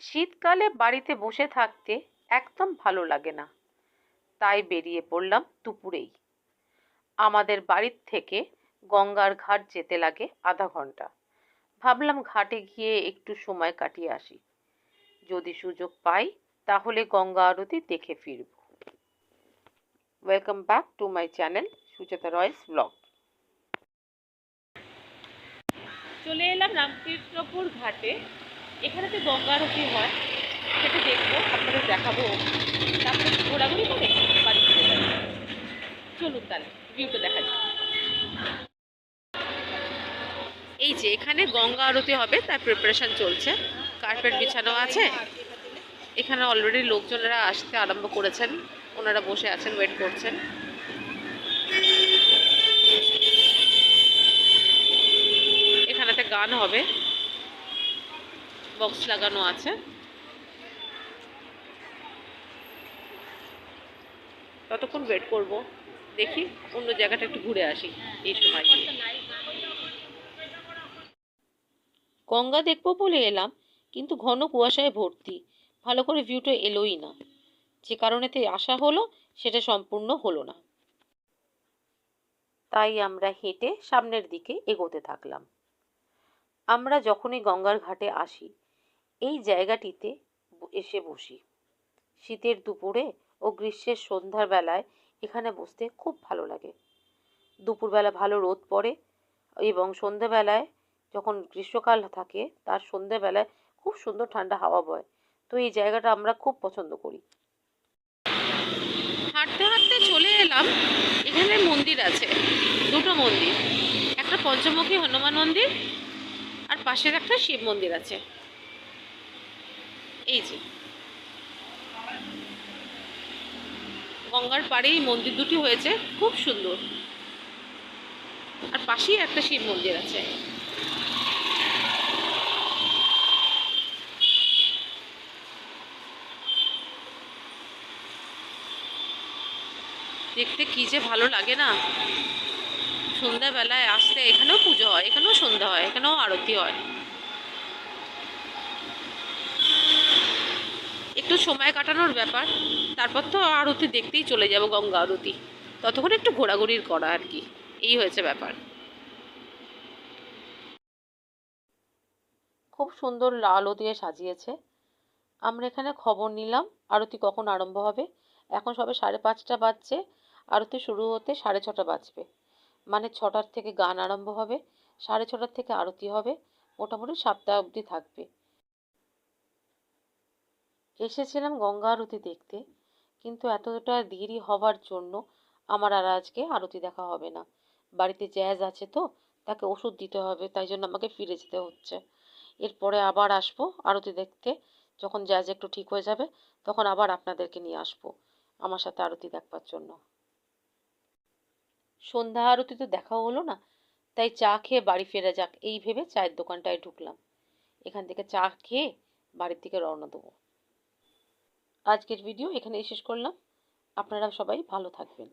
শীতকালে বাড়িতে বসে থাকতে একদম ভালো লাগে না, তাই বেরিয়ে পড়লাম দুপুরেই। আমাদের বাড়ির থেকে গঙ্গার ঘাট যেতে লাগে আধা ঘন্টা। ভাবলাম ঘাটে গিয়ে একটু সময় কাটিয়ে আসি, যদি সুযোগ পাই তাহলে গঙ্গা আরতি দেখে ফিরব। Welcome back to my channel Sucheta Roy's blog. চলে এলাম রামকৃষ্ণপুর ঘাটে। এখানেতে গঙ্গা আরতি হয়, সেটা দেখবো, আপনাদের দেখাবো। তারপরে ঘোরাঘুরি করে বাড়ি ফিরে যাবো। চলুন তাহলে ভিউটা দেখা যাক। এই যে এখানে গঙ্গা আরতি হবে, তার প্রিপারেশন চলছে। কার্পেট বিছানো আছে। এখানে অলরেডি লোকজনেরা আসতে আরম্ভ করেছেন, ওনারা বসে আছেন, ওয়েট করছেন। এখানেতে গান হবে, বক্স লাগানো আছে। ততক্ষণ ওয়েট করব, দেখি অন্য জায়গাটা একটু ঘুরে আসি এই সময়। গঙ্গা দেখবো বলে এলাম, কিন্তু ঘন কুয়াশায় ভর্তি, ভালো করে ভিউটা এলোই না। যে কারণেতে আসা হলো সেটা সম্পূর্ণ হলো না, তাই আমরা হেঁটে সামনের দিকে এগোতে থাকলাম। আমরা যখনই গঙ্গার ঘাটে আসি এই জায়গাটিতে এসে বসি। শীতের দুপুরে ও গ্রীষ্মের সন্ধ্যার বেলায় এখানে বসতে খুব ভালো লাগে। দুপুরবেলা ভালো রোদ পড়ে এবং সন্ধ্যেবেলায় যখন গ্রীষ্মকাল থাকে তার সন্ধ্যেবেলায় খুব সুন্দর ঠান্ডা হাওয়া বয়। তো এই জায়গাটা আমরা খুব পছন্দ করি। হাঁটতে হাঁটতে চলে এলাম, এখানে মন্দির আছে, দুটো মন্দির। একটা পঞ্চমুখী হনুমান মন্দির আর পাশের একটা শিব মন্দির আছে। এই যে গঙ্গার পাড়েই মন্দির দুটি হয়েছে, খুব সুন্দর। আর পাশেই একটা শিব মন্দির আছে। দেখতে কি যে ভালো লাগে না। সন্ধ্যাবেলায় আসতে এখানেও পুজো হয়, এখানেও সন্ধ্যা হয়, এখানেও আরতি হয়। একটু সময় কাটানোর ব্যাপার, তারপর তো আরতি দেখতেই চলে যাব, গঙ্গা আরতি। ততক্ষণ একটু ঘোরাঘুরির করা আর কি, এই হয়েছে ব্যাপার। খুব সুন্দর আলো দিয়ে সাজিয়েছে। আমরা এখানে খবর নিলাম আরতি কখন আরম্ভ হবে। এখন সবে 5:30 বাজছে, আরতি শুরু হতে 6:30 বাজবে। মানে 6টার থেকে গান আরম্ভ হবে, 6:30 থেকে আরতি হবে, মোটামুটি 7টা অবধি থাকবে। এসেছিলাম গঙ্গা আরতি দেখতে, কিন্তু এতটা দেরি হওয়ার জন্য আমার আর আজকে আরতি দেখা হবে না। বাড়িতে জ্যাজ আছে তো, তাকে ওষুধ দিতে হবে, তাই জন্য আমাকে ফিরে যেতে হচ্ছে। এরপরে আবার আসবো আরতি দেখতে। যখন জ্যাজ একটু ঠিক হয়ে যাবে তখন আবার আপনাদেরকে নিয়ে আসবো আমার সাথে আরতি দেখবার জন্য। সন্ধ্যা আরতি তো দেখা হলো না, তাই চা খেয়ে বাড়ি ফেরা যাক এই ভেবে চায়ের দোকানটায় ঢুকলাম। এখান থেকে চা খেয়ে বাড়ির দিকে রওনা দেবো। আজকের ভিডিও এখানেই শেষ করলাম। আপনারা সবাই ভালো থাকবেন।